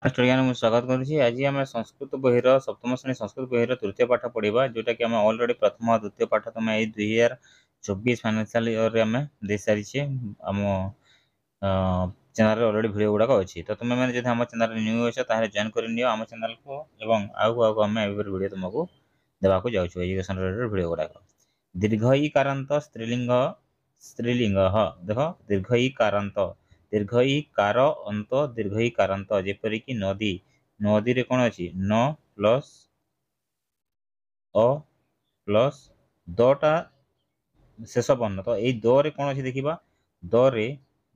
Studio में स्वागत करुँची। आज आम संस्कृत बहीर सप्तम श्रेणी संस्कृत बहीर तृतीय पाठ पढ़ा जोटा कि आम अलरेडी प्रथम और द्वितीय पाठ तुम ये 2024 फाइनान्शियल ईयर आम दे सारी आम चैनल अलरेडी वीडियो गुड़ाक अच्छी। तो तुम मैंने आम चैनल न्यू अच्छे जॉइन कर आम चैनल को एवं आगे आम वीडियो तुमको देवाक जाऊँ एजुकेशन रिलेटेड वीडियो गुड़ाक। दीर्घ ईकारांत स्त्रीलिंग स्त्रीलिंग देख दीर्घ ईकारांत दीर्घ ईकार अंत दीर्घ ईकारांत जेपरिक नदी नदी रे कौन अच्छी न प्लस अ प्लस दटा शेष वर्ण तो यही द रे कौन अच्छी देखा द रे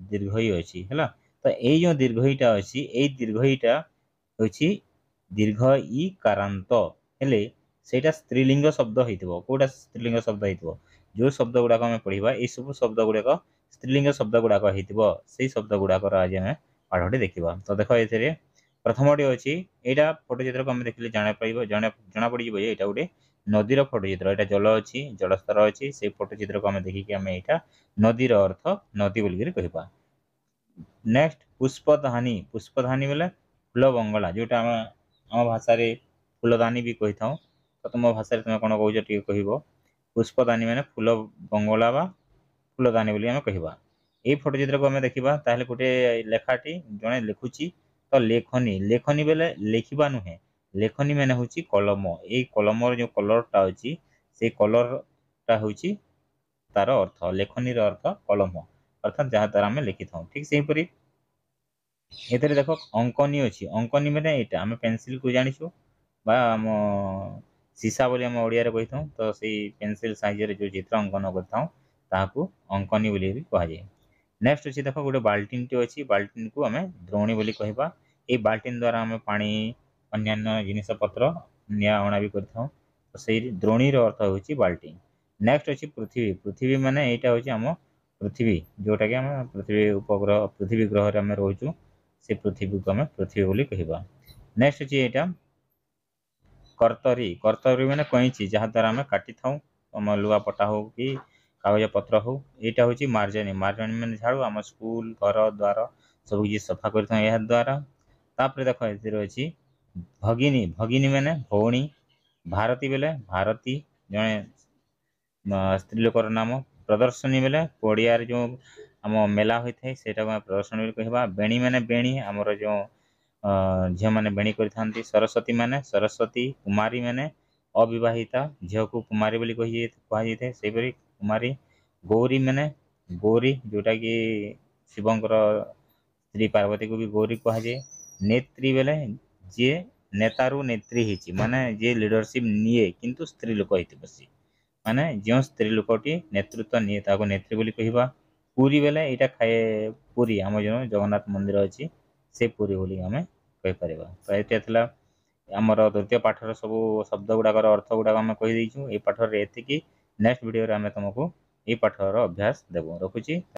दीर्घ ई अच्छी है। तो यही जो दीर्घ ईटा अच्छी यही दीर्घ ईटा हूँ दीर्घ ई कारांत हेले सेटा स्त्रीलिंग शब्द हो कौटा स्त्रीलिंग शब्द हो जो शब्द गुड़ाक आम पढ़ा ये सब शब्द गुड़ाक स्त्रीलिंग शब्द गुड़ाक हो शब्द गुड़ाक आज आम पाठटी देखा। तो देख ये प्रथमटी अच्छी यहाँ फोटोचित्र को आम देखिए जना पड़ जाए यहाँ गोटे नदीर फोटोचित्र यहाँ जल अच्छी जलस्तर अच्छी से फोटोचित्र को आम देखिए आम यहाँ नदीर अर्थ नदी बोलिक कह। नेक्स्ट पुष्पदानी पुष्पदानी बोले फूल बंगला जोटा आम भाषा फूलदानी भी कही था। तो तुम भाषा तुम कौन कह कह पुष्पदानी मैंने फूल बंगला बा फूलदानी बोली आम कह। ये फोटोचित्र को आम देखा ताहले गोटे लेखाटी जड़े लिखुची तो लेखनी लेखनी बेले लिखा नुहे लेखनी मैंने हूँ कलम ये कलमर जो कलरटा अच्छी से कलरटा हूँ तार अर्थ लेखनी अर्थ कलम अर्थात जहाँ द्वारा आम लिखि था। ठीक से हीपरी ये देख अंकनी अच्छी अंकनी मैंने यहाँ आम पेनसिल को जाचु आम सीसा बोली आम ओडिया कही था। तो सही पेनसिल साइज जो चित्र अंकन करता अंकनी बोली भी कहुए। नेक्स्ट अच्छी देख गोटे बाल्टीन टी अच्छी बाल्टीन को आम द्रोणी बोली कहवा ये बाल्टीन द्वारा आम पानी अन्य जिनिस पत्र निया अणा भी कर द्रोणीर अर्थ हूँ बाल्टीन। नेक्स्ट अच्छी पृथ्वी पृथ्वी माने यहाँ हूँ आम पृथ्वी जोटा कि आम पृथ्वी उपग्रह पृथ्वी ग्रह आम रोचु से पृथ्वी को आम पृथ्वी बोली कहवा। नेक्स्ट अच्छी यहाँ कर्तरी कर्तरी मैंने कैंची जहाँ द्वारा आम काटी था आम लुआ पटा हो कि कागज पत्र हो यहाँ हूँ मार्जनी मार्जनी मैंने झाड़ू आम स्कूल घर द्वार सब किसी सफा कर द्वारा। तापर देख अच्छी भगिनी भगिनी मैंने भौणी भारती बेले भारती जड़े स्त्री लोकर नाम प्रदर्शनी बेले पड़िया जो आम मेला होता है सेटा प्रदर्शनी कहवा। बेणी मैंने बेणी आमर जो झील मैंने बेणी कर सरस्वती मैंने सरस्वती कुमारी मैंने अविवाहिता झील को कुमारी बोली कहुई से कुमारी गौरी मैंने गौरी जोटा कि शिवंकर स्त्री पार्वती को भी गौरी कहुए। नेत्री बेले जी नेतारू नेत्री होती माने जी लीडरशिप निए किंतु स्त्री लोक होती माने जो स्त्री लोकटी नेतृत्व निए ताको नेत्री बोली कहवा। पुरी बेले यहाँ खाए पुरी आम जो जगन्नाथ मंदिर अच्छी से पुरी बोली आम कहीपर। तो ये आमर द्वितीय पाठर सब शब्द गुड़ाक अर्थ गुड़ाक आम कहीदेचु ये पाठर एति। नेक्स्ट वीडियो आम तुमको ये पाठर अभ्यास देव रखुची।